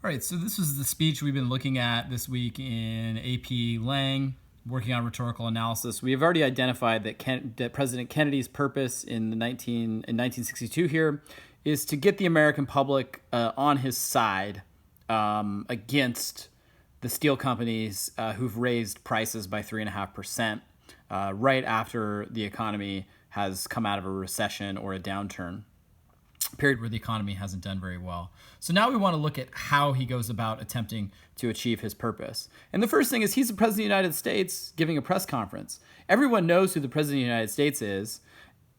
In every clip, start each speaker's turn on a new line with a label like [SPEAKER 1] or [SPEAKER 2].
[SPEAKER 1] All right, so this was the speech we've been looking at this week in AP Lang, working on rhetorical analysis. We have already identified that President Kennedy's purpose in 1962 here is to get the American public on his side against the steel companies who've raised prices by 3.5% right after the economy has come out of a recession or a downturn. Period where the economy hasn't done very well. So now we want to look at how he goes about attempting to achieve his purpose. And the first thing is he's the President of the United States giving a press conference. Everyone knows who the President of the United States is.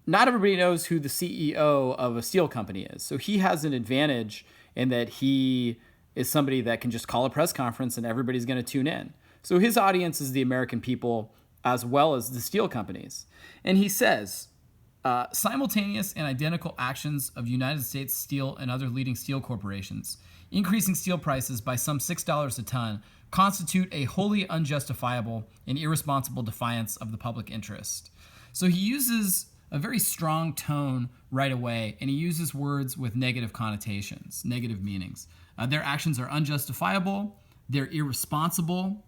[SPEAKER 1] Not everybody knows who the CEO of a steel company is. So he has an advantage in that he is somebody that can just call a press conference and everybody's going to tune in. So his audience is the American people as well as the steel companies. And he says, simultaneous and identical actions of United States Steel and other leading steel corporations, increasing steel prices by some $6 a ton, constitute a wholly unjustifiable and irresponsible defiance of the public interest. So he uses a very strong tone right away, and he uses words with negative connotations, negative meanings. Their actions are unjustifiable, they're irresponsible,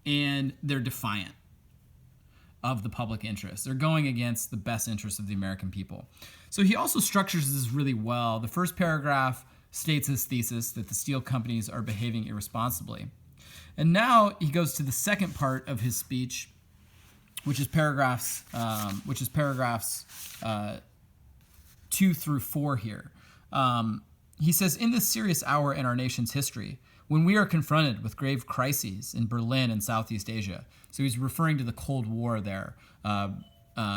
[SPEAKER 1] and they're defiant of the public interest. They're going against the best interests of the American people. So he also structures this really well. The first paragraph states his thesis that the steel companies are behaving irresponsibly. And now he goes to the second part of his speech, which is paragraphs 2 through 4 here. He says, in this serious hour in our nation's history, when we are confronted with grave crises in Berlin and Southeast Asia. So he's referring to the Cold War there.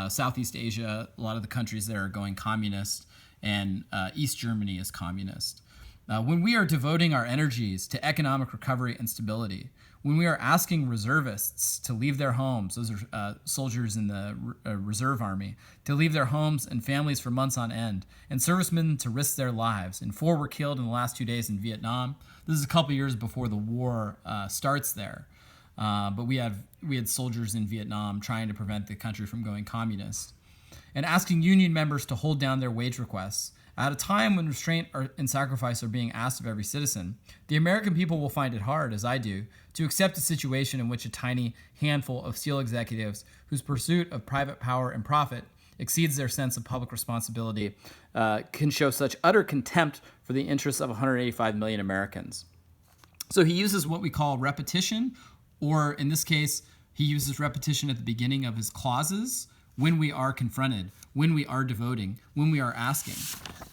[SPEAKER 1] Southeast Asia, a lot of the countries there are going communist, and East Germany is communist. When we are devoting our energies to economic recovery and stability, when we are asking reservists to leave their homes, those are soldiers in the reserve army, to leave their homes and families for months on end, and servicemen to risk their lives, and 4 were killed in the last 2 days in Vietnam. This is a couple years before the war starts there. But we had soldiers in Vietnam trying to prevent the country from going communist, and asking union members to hold down their wage requests. At a time when restraint and sacrifice are being asked of every citizen, the American people will find it hard, as I do, to accept a situation in which a tiny handful of steel executives whose pursuit of private power and profit exceeds their sense of public responsibility can show such utter contempt for the interests of 185 million Americans. So he uses what we call repetition, or in this case, he uses repetition at the beginning of his clauses when we are confronted, when we are devoting, when we are asking.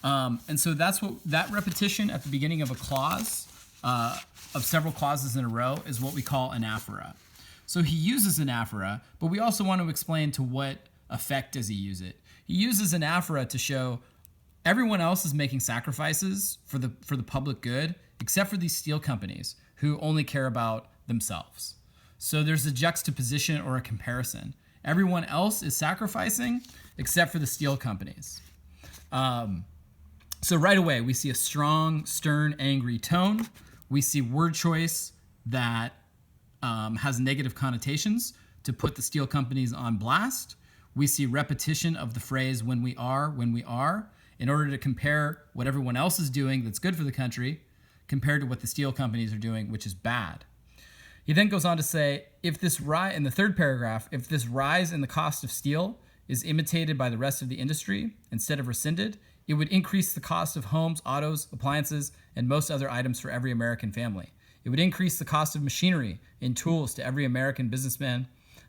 [SPEAKER 1] And so that's what that repetition at the beginning of a clause, of several clauses in a row, is what we call anaphora. So he uses anaphora, but we also want to explain to what effect does he use it. He uses anaphora to show everyone else is making sacrifices for the public good, except for these steel companies who only care about themselves. So there's a juxtaposition or a comparison. Everyone else is sacrificing except for the steel companies. So right away, we see a strong, stern, angry tone. We see word choice that has negative connotations to put the steel companies on blast. We see repetition of the phrase when we are, in order to compare what everyone else is doing that's good for the country compared to what the steel companies are doing, which is bad. He then goes on to say, in the third paragraph, if this rise in the cost of steel is imitated by the rest of the industry instead of rescinded, it would increase the cost of homes, autos, appliances, and most other items for every American family. It would increase the cost of machinery and tools to every American businessman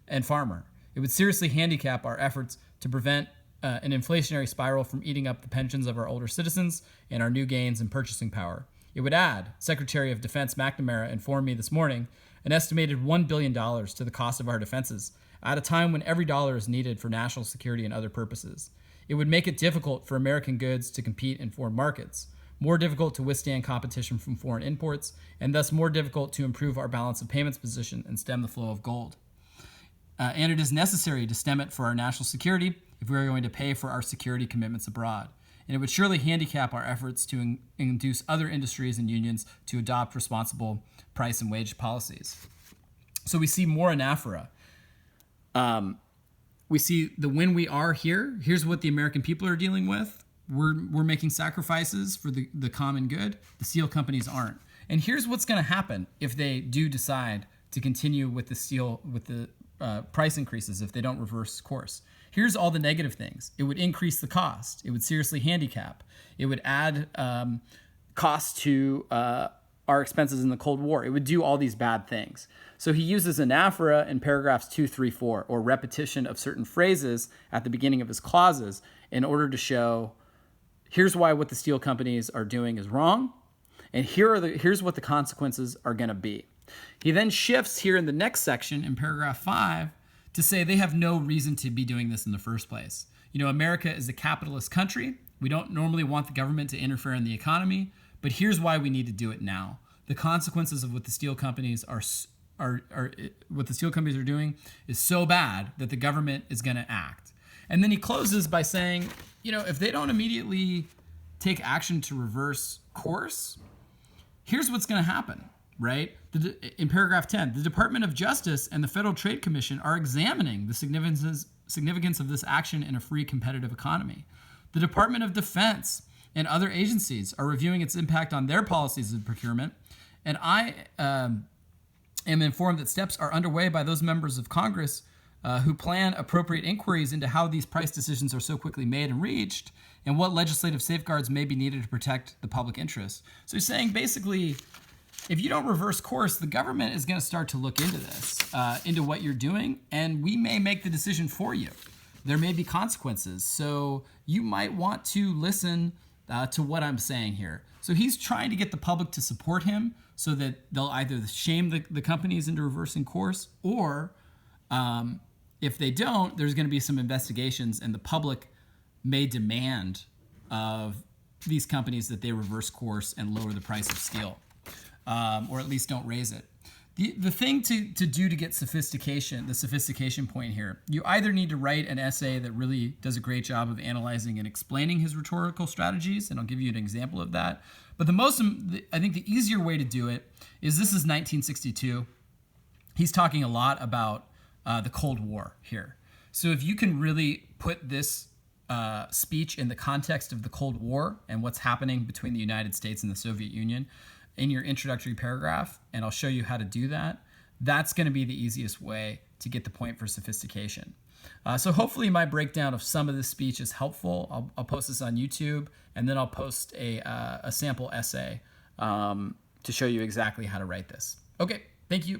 [SPEAKER 1] and farmer. It would seriously handicap our efforts to prevent an inflationary spiral from eating up the pensions of our older citizens and our new gains in purchasing power. It would add, Secretary of Defense McNamara informed me this morning, an estimated $1 billion to the cost of our defenses, at a time when every dollar is needed for national security and other purposes. It would make it difficult for American goods to compete in foreign markets, more difficult to withstand competition from foreign imports, and thus more difficult to improve our balance of payments position and stem the flow of gold. And it is necessary to stem it for our national security if we are going to pay for our security commitments abroad. And it would surely handicap our efforts to induce other industries and unions to adopt responsible price and wage policies. So we see more anaphora. We see the when we are here, here's what the American people are dealing with. We're making sacrifices for the common good. The steel companies aren't. And here's what's going to happen if they do decide to continue with the price increases, if they don't reverse course. Here's all the negative things. It would increase the cost. It would seriously handicap. It would add cost to our expenses in the Cold War. It would do all these bad things. So he uses anaphora in paragraphs 2, 3, 4, or repetition of certain phrases at the beginning of his clauses in order to show, here's why what the steel companies are doing is wrong, and here's what the consequences are going to be. He then shifts here in the next section in paragraph 5 to say they have no reason to be doing this in the first place. America is a capitalist country. We don't normally want the government to interfere in the economy, but here's why we need to do it now. The consequences of what the steel companies are doing is so bad that the government is going to act. And then he closes by saying, if they don't immediately take action to reverse course, here's what's going to happen, right? In paragraph 10, the Department of Justice and the Federal Trade Commission are examining the significance of this action in a free competitive economy. The Department of Defense and other agencies are reviewing its impact on their policies of procurement. And I am informed that steps are underway by those members of Congress who plan appropriate inquiries into how these price decisions are so quickly made and reached, and what legislative safeguards may be needed to protect the public interest. So he's saying basically, if you don't reverse course, the government is going to start to look into this, into what you're doing, and we may make the decision for you. There may be consequences, so you might want to listen to what I'm saying here. So he's trying to get the public to support him so that they'll either shame the companies into reversing course, or if they don't, there's going to be some investigations, and the public may demand of these companies that they reverse course and lower the price of steel, or at least don't raise it. The thing to do to get the sophistication point here, you either need to write an essay that really does a great job of analyzing and explaining his rhetorical strategies, and I'll give you an example of that. But I think the easier way to do it is, this is 1962. He's talking a lot about the Cold War here. So if you can really put this speech in the context of the Cold War and what's happening between the United States and the Soviet Union in your introductory paragraph, and I'll show you how to do that, that's going to be the easiest way to get the point for sophistication. So hopefully my breakdown of some of this speech is helpful. I'll post this on YouTube, and then I'll post a sample essay to show you exactly how to write this. Okay, thank you.